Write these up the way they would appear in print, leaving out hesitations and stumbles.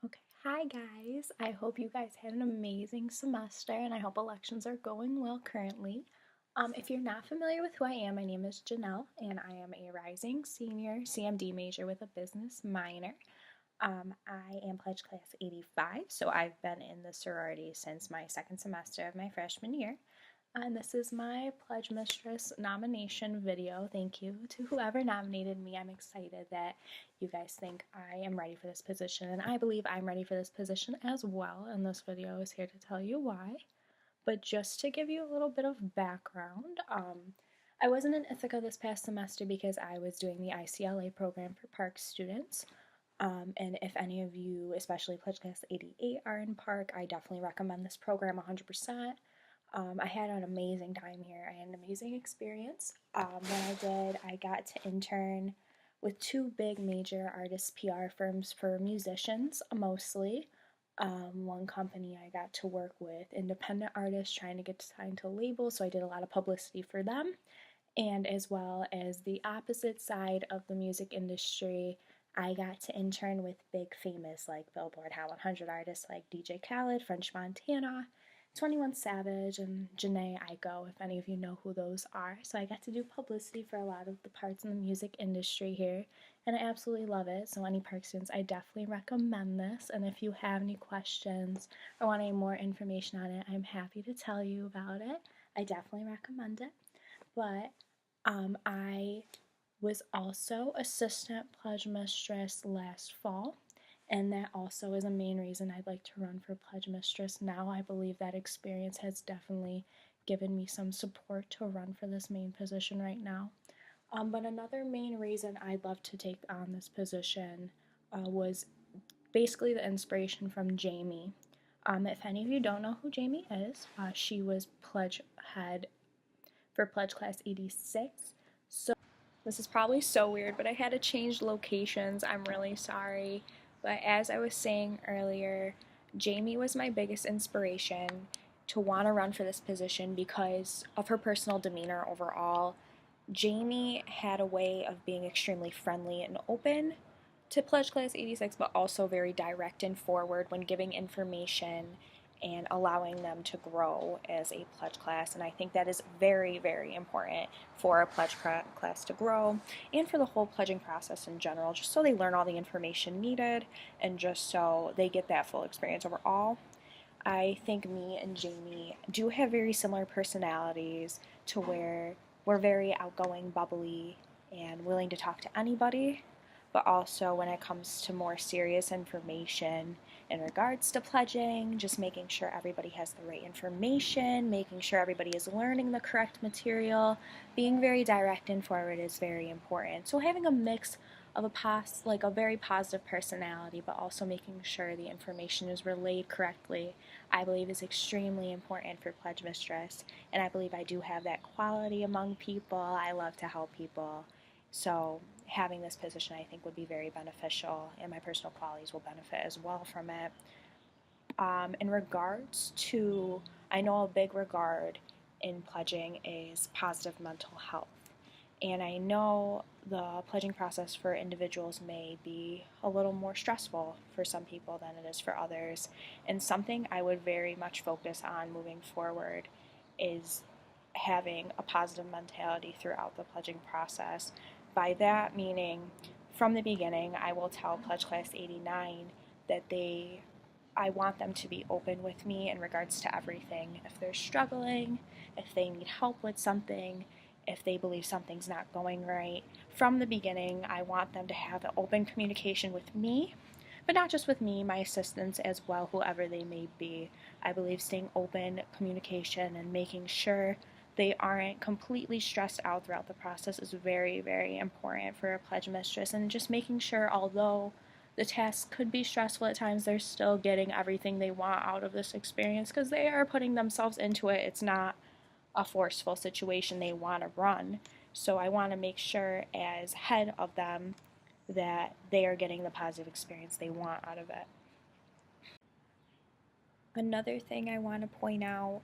Okay, hi guys. I hope you guys had an amazing semester and I hope elections are going well currently. If you're not familiar with who I am, my name is Jonelle and I am a rising senior CMD major with a business minor. I am pledge class 85, so I've been in the sorority since my second semester of my freshman year. And this is my Pledge Mistress nomination video. Thank you to whoever nominated me. I'm excited that you guys think I am ready for this position, and I believe I'm ready for this position as well, and this video is here to tell you why. But just to give you a little bit of background, I wasn't in Ithaca this past semester because I was doing the ICLA program for Park students. And if any of you, especially Pledge Class 88, are in Park, I definitely recommend this program 100%. I had an amazing time here. I had an amazing experience. When I did, I got to intern with two big major artist PR firms for musicians mostly. One company I got to work with independent artists trying to get signed to labels, so I did a lot of publicity for them. And as well as the opposite side of the music industry, I got to intern with big famous like Billboard Hot 100 artists like DJ Khaled, French Montana, 21 Savage, and Janae Aiko, if any of you know who those are. So I got to do publicity for a lot of the parts in the music industry here, and I absolutely love it. So any Park students, I definitely recommend this. And if you have any questions or want any more information on it, I'm happy to tell you about it. I definitely recommend it. But I was also assistant pledge mistress last fall, and that also is a main reason I'd like to run for pledge mistress now. I believe that experience has definitely given me some support to run for this main position right now. But another main reason I'd love to take on this position was basically the inspiration from Jamie. If any of you don't know who Jamie is, she was pledge head for pledge class 86. So this is probably so weird, but I had to change locations. I'm really sorry. But as I was saying earlier, Jamie was my biggest inspiration to want to run for this position because of her personal demeanor overall. Jamie had a way of being extremely friendly and open to Pledge Class 86, but also very direct and forward when giving information and allowing them to grow as a pledge class. And I think that is very, very important for a pledge class to grow and for the whole pledging process in general, just so they learn all the information needed and just so they get that full experience overall. I think me and Jamie do have very similar personalities to where we're very outgoing, bubbly, and willing to talk to anybody. But also, when it comes to more serious information in regards to pledging, just making sure everybody has the right information, making sure everybody is learning the correct material, being very direct and forward is very important. So, having a mix of a very positive personality, but also making sure the information is relayed correctly, I believe is extremely important for Pledge Mistress. And I believe I do have that quality among people. I love to help people. So having this position I think would be very beneficial, and my personal qualities will benefit as well from it. In regards to, I know a big regard in pledging is positive mental health. And I know the pledging process for individuals may be a little more stressful for some people than it is for others. And something I would very much focus on moving forward is having a positive mentality throughout the pledging process. By that meaning, from the beginning, I will tell Pledge Class 89 that I want them to be open with me in regards to everything. If they're struggling, if they need help with something, if they believe something's not going right, from the beginning, I want them to have an open communication with me, but not just with me, my assistants as well, whoever they may be. I believe staying open communication and making sure they aren't completely stressed out throughout the process is very, very important for a pledge mistress, and just making sure, although the task could be stressful at times, they're still getting everything they want out of this experience because they are putting themselves into it. It's not a forceful situation they want to run. So I want to make sure as head of them that they are getting the positive experience they want out of it. Another thing I want to point out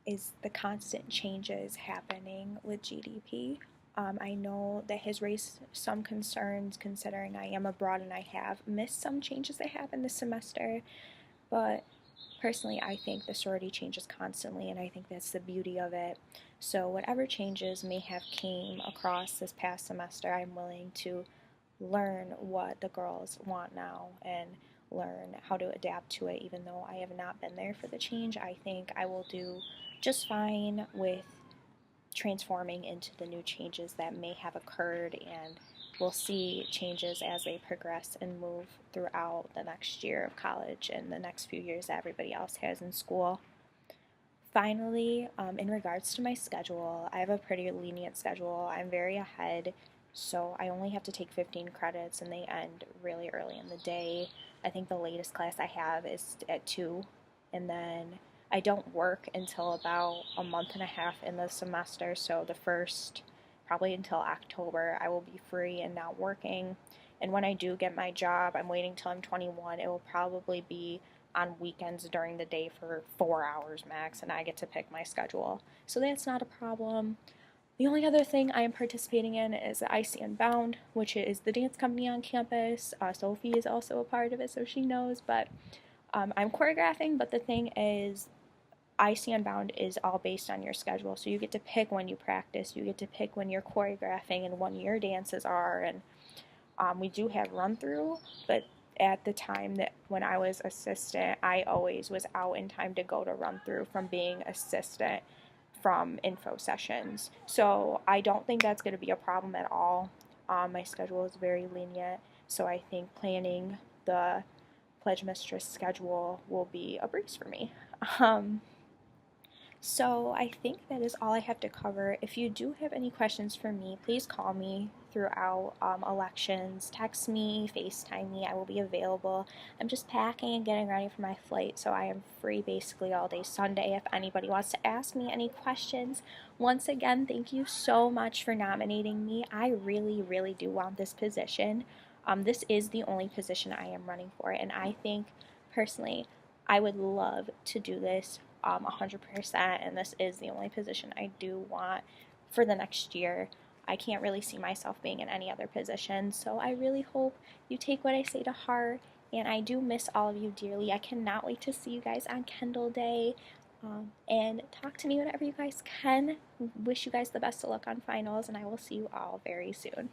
is the constant changes happening with GDP. I know that has raised some concerns considering I am abroad and I have missed some changes that happened this semester, but personally I think the sorority changes constantly and I think that's the beauty of it. So whatever changes may have came across this past semester, I'm willing to learn what the girls want now and learn how to adapt to it. Even though I have not been there for the change, I think I will do just fine with transforming into the new changes that may have occurred, and we'll see changes as they progress and move throughout the next year of college and the next few years that everybody else has in school. Finally, in regards to my schedule, I have a pretty lenient schedule. I'm very ahead, so I only have to take 15 credits and they end really early in the day. I think the latest class I have is at 2, and then I don't work until about a month and a half in the semester, so the first, probably until October, I will be free and not working. And when I do get my job, I'm waiting till I'm 21. It will probably be on weekends during the day for 4 hours max, and I get to pick my schedule. So that's not a problem. The only other thing I am participating in is IC Unbound, which is the dance company on campus. Sophie is also a part of it, so she knows, but I'm choreographing, but the thing is, IC Unbound is all based on your schedule, so you get to pick when you practice, you get to pick when you're choreographing and when your dances are, and we do have run through, but at the time that when I was assistant, I always was out in time to go to run through from being assistant from info sessions. So I don't think that's going to be a problem at all. My schedule is very lenient, so I think planning the Pledge Mistress schedule will be a breeze for me. So I think that is all I have to cover. If you do have any questions for me, please call me throughout elections. Text me, FaceTime me. I will be available. I'm just packing and getting ready for my flight, so I am free basically all day Sunday if anybody wants to ask me any questions. Once again, thank you so much for nominating me. I really, really do want this position. This is the only position I am running for, and I think personally I would love to do this 100%, and this is the only position I do want for the next year. I can't really see myself being in any other position, so I really hope you take what I say to heart, and I do miss all of you dearly. I cannot wait to see you guys on Kendall Day, and talk to me whenever you guys can. Wish you guys the best of luck on finals, and I will see you all very soon.